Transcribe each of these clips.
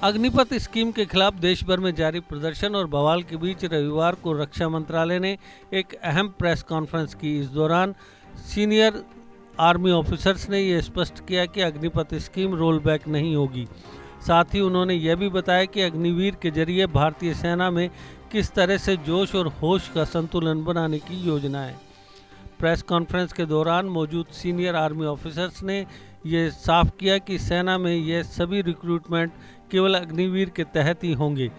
Agnipath scheme के खिलाफ देश भर में जारी प्रदर्शन और बवाल के बीच रविवार को रक्षा मंत्रालय ने एक अहम प्रेस कॉन्फ्रेंस की। इस दौरान सीनियर आर्मी ऑफिसर्स ने यह स्पष्ट किया कि अग्निपथ स्कीम रोल बैक नहीं होगी। साथ ही उन्होंने यह भी बताया कि अग्निवीर के जरिए भारतीय सेना में किस तरह से जोश और होश का संतुलन बनाने की योजना है। प्रेस कॉन्फ्रेंस के दौरान मौजूद सीनियर आर्मी ऑफिसर्स ने यह साफ किया कि सेना में यह सभी रिक्रूटमेंट केवल अग्निवीर के तहत ही होंगे।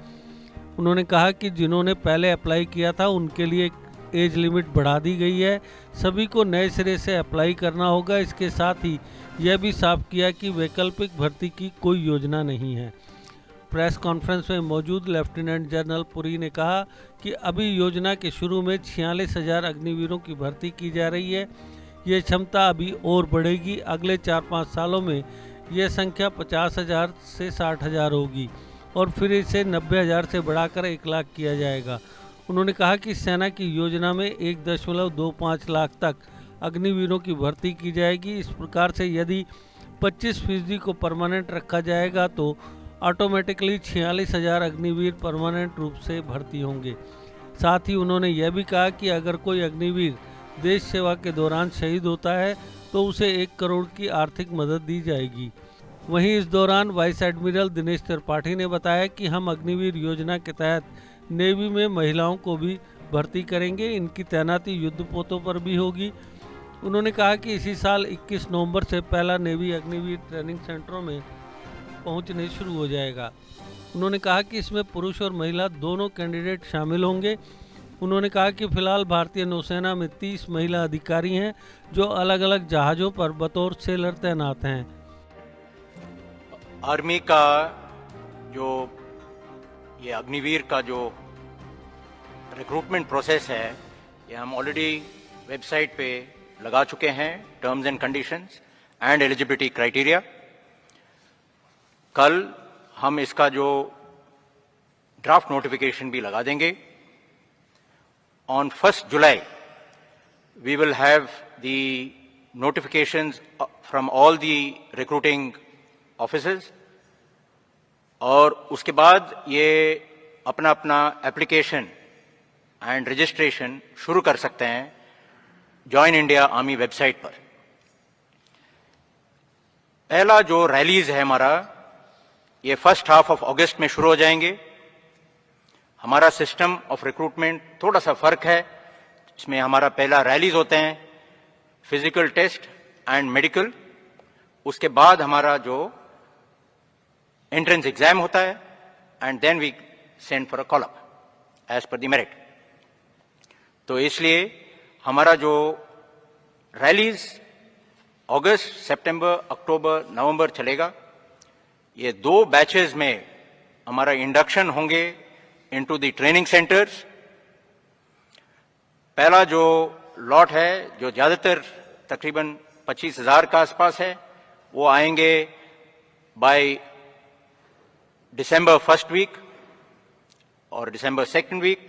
उन्होंने कहा कि जिन्होंने पहले अप्लाई किया था उनके लिए एज लिमिट बढ़ा दी गई है, सभी को नए सिरे से अप्लाई करना होगा। इसके साथ ही यह भी साफ किया कि वैकल्पिक भर्ती की कोई योजना नहीं है। प्रेस कॉन्फ्रेंस में मौजूद लेफ्टिनेंट जनरल पुरी ने कहा कि अभी योजना के शुरू में 46,000 अग्निवीरों की भर्ती की जा रही है। ये क्षमता अभी और बढ़ेगी। अगले 4-5 सालों में यह संख्या 50,000 से 60,000 होगी और फिर इसे 90,000 से बढ़ाकर 1 लाख किया जाएगा। उन्होंने कहा कि सेना की योजना में 1.25 लाख तक अग्निवीरों की भर्ती की जाएगी। इस प्रकार से यदि 25% को परमानेंट रखा जाएगा तो ऑटोमेटिकली 46,000 अग्निवीर परमानेंट रूप से भर्ती होंगे। साथ ही उन्होंने यह भी कहा कि अगर कोई अग्निवीर देश सेवा के दौरान शहीद होता है तो उसे 1 करोड़ की आर्थिक मदद दी जाएगी। वहीं इस दौरान वाइस एडमिरल दिनेश त्रिपाठी ने बताया कि हम अग्निवीर योजना के तहत नेवी में महिलाओं को भी भर्ती करेंगे। इनकी तैनाती युद्धपोतों पर भी होगी। उन्होंने कहा कि इसी साल 21 नवंबर से पहला नेवी अग्निवीर ट्रेनिंग सेंटरों में पहुंचने शुरू हो जाएगा। उन्होंने कहा कि इसमें पुरुष और महिला दोनों कैंडिडेट शामिल होंगे। उन्होंने कहा कि फिलहाल भारतीय नौसेना में 30 महिला अधिकारी हैं जो अलग अलग जहाज़ों पर बतौर सेलर तैनात हैं। आर्मी का जो ये अग्निवीर का जो रिक्रूटमेंट प्रोसेस है ये हम ऑलरेडी वेबसाइट पे लगा चुके हैं, terms and conditions and eligibility criteria. कल हम इसका जो ड्राफ्ट नोटिफिकेशन भी लगा देंगे। On 1st July, we will have the notifications from all the recruiting officers और उसके बाद ये अपना अपना एप्लीकेशन एंड रजिस्ट्रेशन शुरू कर सकते हैं जॉइन इंडिया आर्मी वेबसाइट पर। पहला जो रैलीज है हमारा ये फर्स्ट हाफ ऑफ अगस्त में शुरू हो जाएंगे। हमारा सिस्टम ऑफ रिक्रूटमेंट थोड़ा सा फर्क है। इसमें हमारा पहला रैलीज होते हैं, फिजिकल टेस्ट एंड मेडिकल। उसके बाद हमारा जो एंट्रेंस एग्जाम होता है and then we send for a call up as per the merit. तो इसलिए हमारा जो रैलीज अगस्त, सितंबर, अक्टूबर, नवंबर चलेगा। ये 2 बैचेस में हमारा इंडक्शन होंगे इनटू द ट्रेनिंग सेंटर्स। पहला जो लॉट है जो ज्यादातर तकरीबन 25,000 का आसपास है वो आएंगे बाय दिसंबर 1st वीक और दिसंबर 2nd week.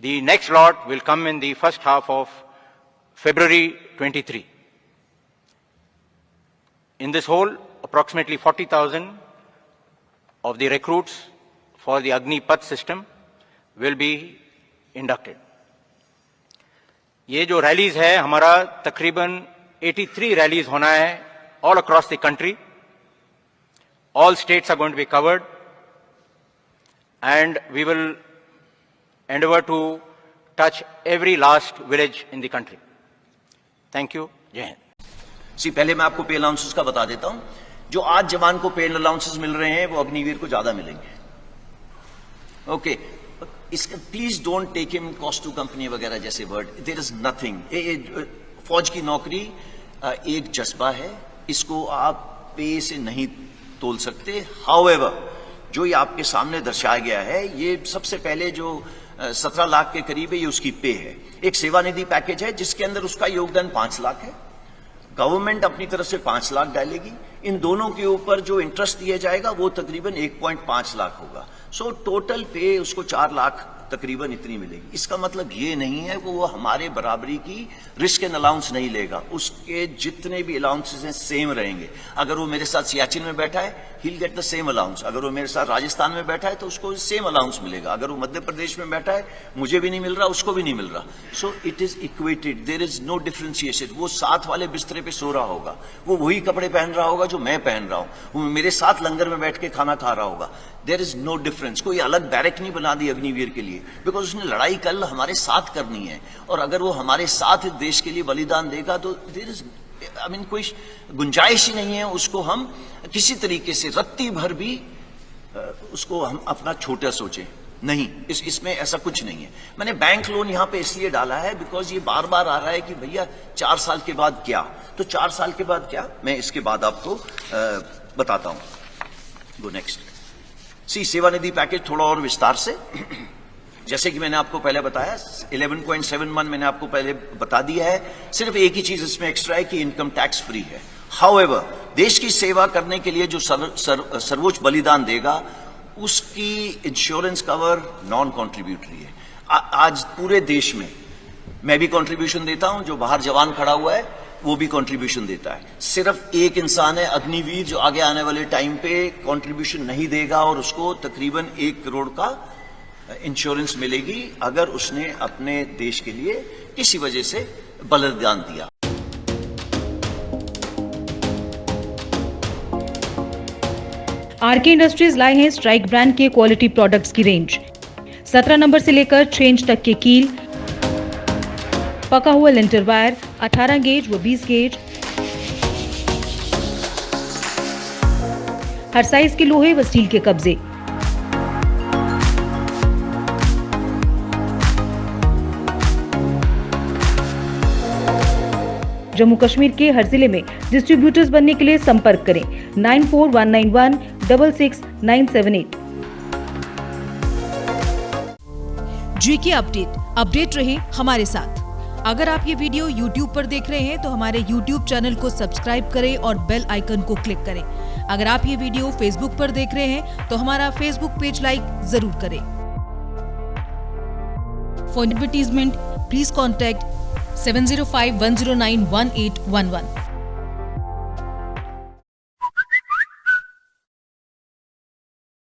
The next lot will come in the first half of February 23। In this whole, approximately 40,000 of the recruits for the Agnipath system will be inducted. ये जो rallies है हमारा तकरीबन 83 rallies होना है all across the country. All states are going to be covered and we will endeavor to touch every last village in the country. Thank you. जय हिंद। पहले मैं आपको पे अलाउंसेस का बता देता हूं। जो आज जवान को पे अलाउंसेस मिल रहे हैं वो अग्निवीर को ज्यादा मिलेंगे। ओके, इसका please don't take him cost to company वगैरह जैसे वर्ड। There is nothing. फौज की नौकरी एक जज्बा है, इसको आप पे से नहीं तोल सकते। हाउएवर जो ये आपके सामने दर्शाया गया है ये सबसे पहले जो 17 लाख के करीब है ये उसकी पे है। एक सेवानिधि पैकेज है जिसके अंदर उसका योगदान 5 लाख है। गवर्नमेंट अपनी तरफ से 5 लाख डालेगी। इन दोनों के ऊपर जो इंटरेस्ट दिया जाएगा वो तकरीबन 1.5 लाख होगा। सो टोटल पे उसको 4 लाख तकरीबन इतनी मिलेगी। इसका मतलब ये नहीं है कि वो हमारे बराबरी की रिस्क एंड अलाउंस नहीं लेगा। उसके जितने भी अलाउंसेस हैं सेम रहेंगे। अगर वो मेरे साथ सियाचिन में बैठा है he'll get the same allowance. अगर वो मेरे साथ राजस्थान में बैठा है तो उसको सेम अलाउंस मिलेगा, अगर वो मध्य प्रदेश में बैठा है मुझे भी नहीं मिल रहा, उसको भी नहीं मिल रहा. So it is equated, there is no differentiation. वो साथ वाले बिस्तरे पे सो रहा होगा, वो वही कपड़े पहन रहा होगा जो मैं पहन रहा हूं, वो मेरे साथ लंगर में बैठ के खाना खा रहा होगा. There is no difference. कोई अलग बैरक नहीं बना दी अग्निवीर के लिए, बिकॉज उसने लड़ाई कल हमारे साथ करनी है, और अगर वो हमारे साथ देश के लिए बलिदान देगा तो देयर इज कोई गुंजाइश ही नहीं है उसको हम किसी तरीके से रत्ती भर भी उसको हम अपना छोटा सोचें. नहीं, इसमें ऐसा कुछ नहीं है. मैंने बैंक लोन यहां पे इसलिए डाला है बिकॉज ये बार बार आ रहा है कि भैया 4 साल के बाद क्या, तो 4 साल के बाद क्या, मैं इसके बाद आपको बताता हूं. Go next. सी सेवानिधि पैकेज थोड़ा और विस्तार से. जैसे कि मैंने आपको पहले बताया 11.71 मैंने आपको पहले बता दिया है. सिर्फ एक ही चीज इसमें एक्स्ट्रा है कि इनकम टैक्स फ्री है. हाउएवर, देश की सेवा करने के लिए जो सर्वोच्च बलिदान देगा उसकी इंश्योरेंस कवर नॉन कॉन्ट्रीब्यूटरी है. आज पूरे देश में मैं भी कंट्रीब्यूशन देता हूं, जो बाहर जवान खड़ा हुआ है वो भी कंट्रीब्यूशन देता है. सिर्फ एक इंसान है अग्निवीर जो आगे आने वाले टाइम पे कंट्रीब्यूशन नहीं देगा, और उसको तकरीबन 1 करोड़ का इंश्योरेंस मिलेगी अगर उसने अपने देश के लिए किसी वजह से बलिदान दिया. आरके इंडस्ट्रीज लाए हैं स्ट्राइक ब्रांड के क्वालिटी प्रोडक्ट्स की रेंज. 17 नंबर से लेकर 6 इंच तक के कील, पका हुआ लिंटर वायर, 18 गेज व 20 गेज, हर साइज के लोहे व स्टील के कब्जे. जम्मू कश्मीर के हर जिले में डिस्ट्रीब्यूटर्स बनने के लिए संपर्क करें 9419166978. जीके अपडेट रहे हमारे साथ. अगर आप ये वीडियो YouTube पर देख रहे हैं तो हमारे YouTube चैनल को सब्सक्राइब करें और बेल आइकन को क्लिक करें. अगर आप ये वीडियो Facebook पर देख रहे हैं तो हमारा Facebook पेज लाइक जरूर करें. For advertisement please contact 705-109-1811.